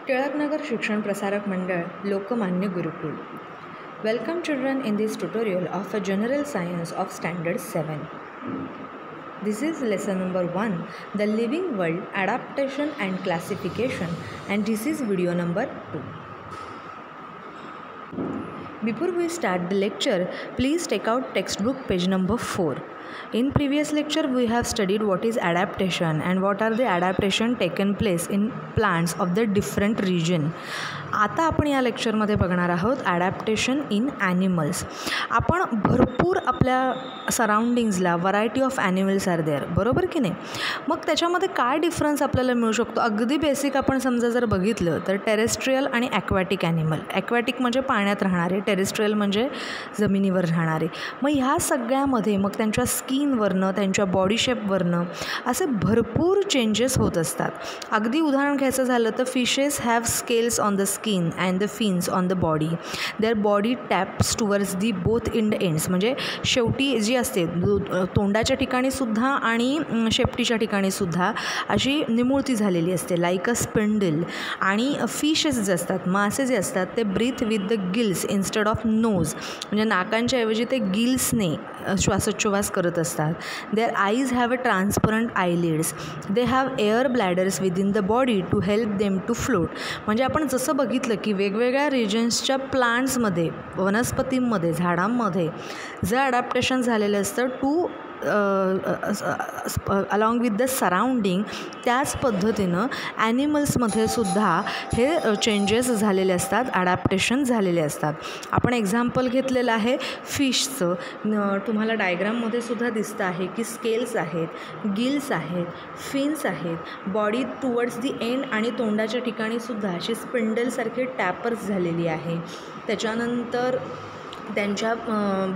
टिळकनगर शिक्षण प्रसारक मंडळ लोकमान्य गुरुकुल. Welcome children in this tutorial of a general science of standard 7. This is lesson number 1, the living world, adaptation and classification, and this is video number 2. Before we start the lecture, please take out textbook page number 4. In previous lecture we have studied what is adaptation and what are the adaptation taken place in plants of the different region. आता आपण या लेक्चरमध्ये बघणार आहोत adaptation in animals. आपण भरपूर आपल्या सराउंडिंग्सला variety of animals are there, बरोबर की नाही. मग त्याच्यामध्ये काय डिफरन्स आपल्याला मिळू शकतो. अगदी बेसिक आपण समजा जर बघितलं तर टेरेस्ट्रियल आणि ॲक्वॅटिक ॲनिमल. ॲक्वॅटिक म्हणजे पाण्यात राहणारे, टेरेस्ट्रियल म्हणजे जमिनीवर राहणारे. मग ह्या सगळ्यामध्ये मग त्यांच्या स्किनवरनं, त्यांच्या बॉडी शेपवरनं असे भरपूर चेंजेस होत असतात. अगदी उदाहरण घ्यायचं झालं तर fishes have scales on the skin and the fins on the body. There body taps towards the both in the ends. म्हणजे शेवटी जी असते तोंडाच्या ठिकाणीसुद्धा आणि शेपटीच्या ठिकाणीसुद्धा अशी निमुळती झालेली असते, लाईक अ स्पिंडल. आणि फिशेस जे असतात, मासे जे असतात, ते breathe with the gills instead of nose. म्हणजे नाकांच्या ऐवजी ते गिल्सने श्वासोच्छ्वास करत असतात. Their eyes have a transparent eyelids. They have air bladders within the body to help them to float. म्हणजे आपण जसं बघितलं की वेगवेगळ्या रिजन्सच्या प्लांट्समध्ये, वनस्पतींमध्ये, झाडांमध्ये जे ॲडॅप्टेशन झालेलं असतं to along with the surrounding, त्याच पद्धतीनं ॲनिमल्समध्ये सुद्धा हे चेंजेस झालेले असतात, ॲडॅप्टेशन झालेले असतात. आपण एक्झाम्पल घेतलेलं आहे फिशचं. तुम्हाला डायग्राममध्ये सुद्धा दिसतं आहे की स्केल्स आहेत, गिल्स आहेत, फिन्स आहेत, बॉडी टुवर्ड्स दी एंड आणि तोंडाच्या ठिकाणीसुद्धा अशी स्पिंडलसारखी टॅपर्स झालेली आहे. त्याच्यानंतर त्यांच्या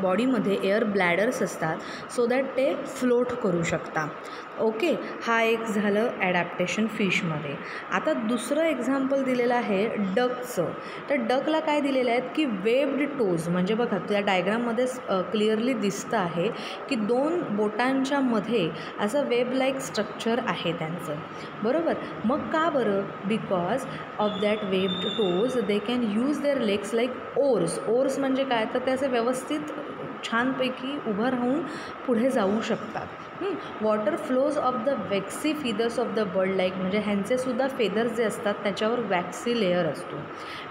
बॉडीमध्ये एअर ब्लॅडर्स असतात सो दॅट ते फ्लोट करू शकतात. ओके, हा एक झालं ॲडॅप्टेशन फिशमध्ये. आता दुसरं एक्झाम्पल दिलेलं आहे डकचं. तर डकला काय दिलेलं आहे की वेब्ड टोज. म्हणजे बघा त्या डायग्राममध्ये क्लिअरली दिसतं आहे की दोन बोटांच्या मध्ये असं वेब लाईक स्ट्रक्चर आहे त्यांचं, बरोबर. मग का बरं? Because of that webbed toes they can use their legs like oars. Oars म्हणजे काय तर ते असे व्यवस्थित छानपैकी उभं राहून पुढे जाऊ शकतात. Water flows off the waxy feathers of the bird like. म्हणजे ह्यांचेसुद्धा फेदर्स जे असतात त्याच्यावर वॅक्सी लेअर असतो.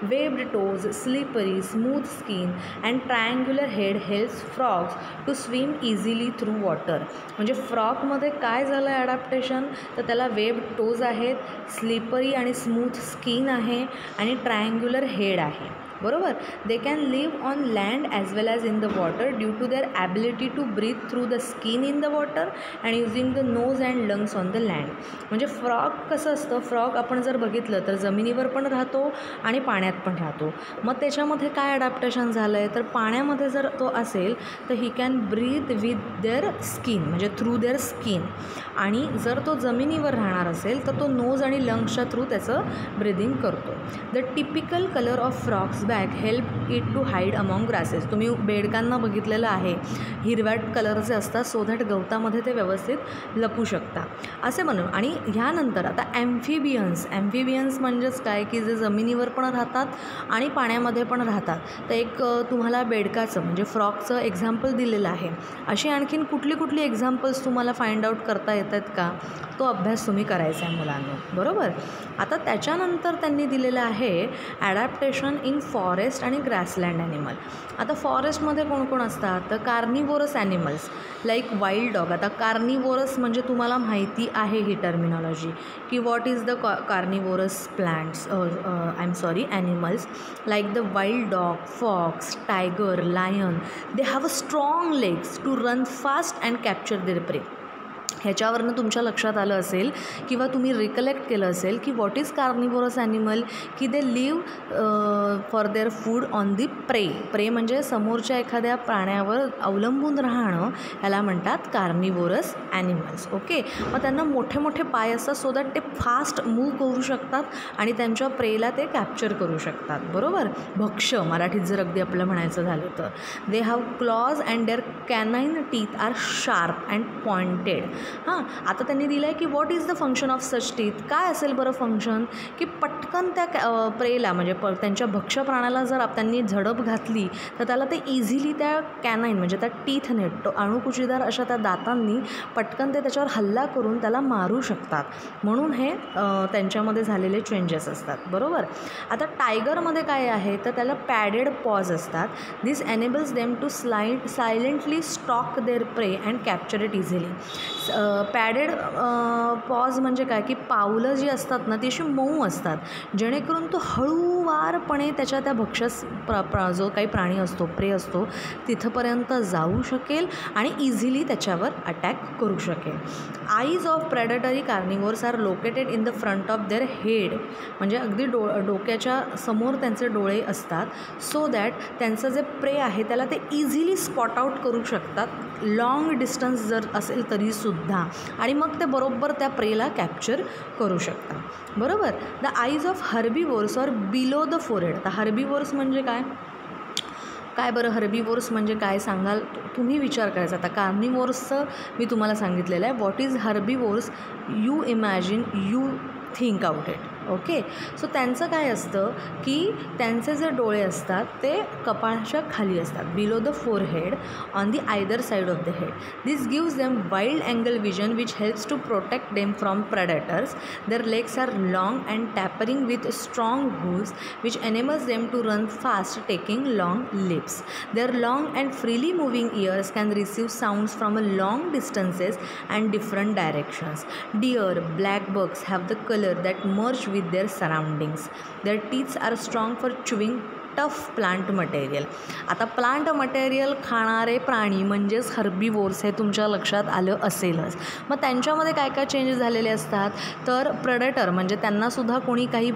Webbed toes, slippery smooth skin and triangular head helps frogs to swim easily through water. म्हणजे फ्रॉगमध्ये काय झालं ॲडॅप्टेशन तर त्याला वेब्ड टोज आहेत, स्लिपरी आणि स्मूथ स्किन आहे आणि ट्रायँग्युलर हेड आहे, बरोबर. They can live on land as well as in the water due to their ability to breathe through the skin in the water and using the nose and lungs on the land. म्हणजे frog कसं असतं, frog आपण जर बघितलं तर जमिनीवर पण राहतो आणि पाण्यात पण राहतो. मग त्याच्यामध्ये काय ॲडॅप्टेशन झालं आहे तर पाण्यामध्ये जर तो असेल तर he can breathe with their skin, म्हणजे थ्रू देअर स्किन. आणि जर तो जमिनीवर राहणार असेल तर तो नोज आणि लंग्सच्या थ्रू त्याचं ब्रिदिंग करतो. The typical colour of frogs back help it to hide among grasses. तुम्ही बेडकांना बघितलेलं आहे, हिरव्या कलरचे असतात सो दॅट गवतामध्ये ते व्यवस्थित लपू शकता असे म्हणून. आणि ह्यानंतर आता ॲम्फिबियन्स. ॲम्फिबियन्स म्हणजेच काय की जे जमिनीवर पण राहतात आणि पाण्यामध्ये पण राहतात. तर एक तुम्हाला बेडकाचं म्हणजे फ्रॉगचं एक्झाम्पल दिलेलं आहे. अशी आणखीन कुठली कुठली एक्झाम्पल्स तुम्हाला फाइंड आउट करता येतात का, तो अभ्यास तुम्ही करायचा आहे मुलांनो, बरोबर. आता त्याच्यानंतर त्यांनी दिलेलं आहे ॲडॅप्टेशन इन फॉरेस्ट आणि ग्रासलँड ॲनिमल. आता फॉरेस्टमध्ये कोण कोण असतात तर carnivorous animals like wild dog. आता कार्निवोरस म्हणजे तुम्हाला माहिती आहे ही टर्मिनॉलॉजी की what is the carnivorous plants I am sorry animals like the wild dog, fox, tiger, lion. They have a strong legs to run fast and capture their prey. ह्याच्यावरनं तुमच्या लक्षात आलं असेल किंवा तुम्ही रिकलेक्ट केलं असेल की व्हॉट इज कार्निवोरस ॲनिमल, की they live for their food on the prey. Prey म्हणजे समोरच्या एखाद्या प्राण्यावर अवलंबून राहणं, ह्याला म्हणतात कार्निवोरस ॲनिमल्स. ओके, मग त्यांना मोठे मोठे पाय असतात सो दॅट ते फास्ट मूव्ह करू शकतात आणि त्यांच्या प्रेला ते कॅप्चर करू शकतात, बरोबर. भक्ष्य मराठीत जर अगदी आपलं म्हणायचं झालं तर. They have claws and their canine teeth are sharp and pointed. हां, आता त्यांनी दिलं आहे की what is the function of such teeth. काय असेल बरं फंक्शन, की पटकन त्या प्रेला म्हणजे त्यांच्या भक्ष्य प्राण्याला जर त्यांनी झडप घातली तर त्याला ते इझिली त्या कॅनाईन म्हणजे त्या टीथने अणुकुचीदार अशा त्या दातांनी पटकन ते त्याच्यावर हल्ला करून त्याला मारू शकतात. म्हणून हे त्यांच्यामध्ये झालेले चेंजेस असतात. बरोबर. आता टायगरमध्ये काय आहे तर त्याला पॅडेड पॉज असतात. This enables them to silently stalk their prey and capture it easily. Padded paws म्हणजे काय की पावलं जी असतात ना ती अशी मऊ असतात, जेणेकरून तो हळूवारपणे त्याच्या त्या भक्ष्यास जो काही प्राणी असतो, प्रे असतो, तिथंपर्यंत जाऊ शकेल आणि इझिली त्याच्यावर अटॅक करू शकेल. Eyes of predatory carnivores are located in the front of their head. म्हणजे अगदी डोक्याच्या समोर त्यांचे डोळे असतात, सो दॅट त्यांचं जे प्रे आहे त्याला ते इझिली स्पॉट आउट करू शकतात, लाँग डिस्टन्स जर असेल तरीसुद्धा, आणि मग ते बरोबर त्या प्रेला कॅप्चर करू शकतात. बरोबर. The eyes of herbivores or below the forehead. तर हर्बीवोर्स म्हणजे काय बरं हर्बीवोर्स म्हणजे काय सांगाल तुम्ही? विचार करायचा. आता कार्निवोर्सचं मी तुम्हाला सांगितलेलं आहे. What is herbivores, you imagine, you think out it. Okay. So त्यांचं काय असतं की त्यांचे जे डोळे असतात ते कपाळाच्या खाली असतात, below the forehead on the either side of the head. This gives them wild angle vision which helps to protect them from predators. Their legs are long and tapering with strong hooves which enables them to run fast taking long leaps. Their long and freely moving ears can receive sounds from a long distances and different directions. Deer, black bucks have the color that merge with their surroundings. Their teeth are strong for chewing tough plant material. आता plant material खाणारे प्राणी म्हणजेच herbivores हे तुमच्या लक्षात आलं असेलच. मग त्यांच्यामध्ये काय काय चेंजेस झालेले असतात तर प्रेडेटर म्हणजे त्यांनासुद्धा कोणी काही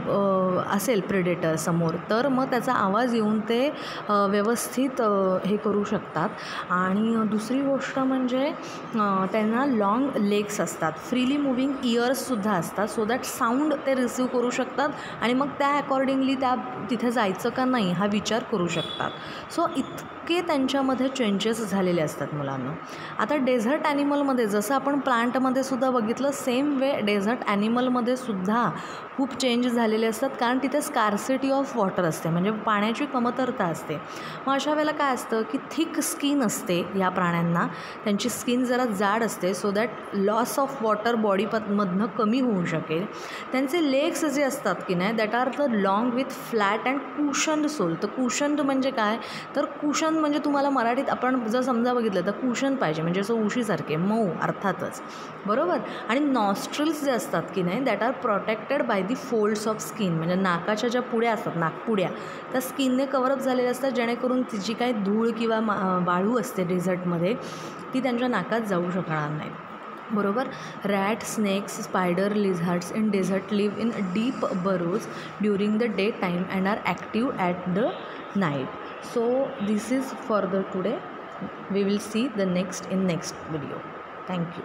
असेल प्रेडेटर समोर तर मग त्याचा आवाज येऊन ते व्यवस्थित हे करू शकतात. आणि दुसरी गोष्ट म्हणजे त्यांना लाँग लेग्स असतात, फ्रीली मुव्हिंग इयर्ससुद्धा असतात, सो दॅट साऊंड ते रिसीव करू शकतात आणि मग त्या अकॉर्डिंगली त्या तिथे जायचं का नाही हा विचार करू शकतात. सो इतके त्यांच्यामध्ये चेंजेस झालेले असतात मुलांना. आता डेझर्ट ॲनिमलमध्ये जसं आपण प्लांटमध्ये सुद्धा बघितलं, सेम वे डेझर्ट ॲनिमलमध्ये सुद्धा खूप चेंज झालेले असतात, कारण तिथे स्कार्सिटी ऑफ वॉटर असते, म्हणजे पाण्याची कमतरता असते. मग अशा वेळेला काय असतं की थिक स्किन असते या प्राण्यांना, त्यांची स्किन जरा जाड असते, so that loss of water बॉडीमधनं कमी होऊ शकेल. त्यांचे लेग्स जे असतात की नाही that are the long with flat and cushioned sole. तर कुशन्ड म्हणजे काय तर कुशन म्हणजे तुम्हाला मराठीत आपण जर समजा बघितलं तर कुशन पाहिजे, म्हणजे असं उशीसारखे मऊ अर्थातच. बरोबर. आणि नॉस्ट्रिल्स जे असतात की नाही that are protected by the folds of skin. म्हणजे नाकाच्या ज्या पुड्या असतात, नाकपुड्या, त्या स्किनने कवरअप झालेल्या असतात, जेणेकरून जी काही धूळ किंवा वाळू असते डेझर्टमध्ये ती त्यांच्या नाकात जाऊ शकणार नाही. बरोबर. Rat, snakes, spider, lizards in desert live in deep burrows during the day time and are active at the night. So this is for the today. We will see the next in next video. Thank you.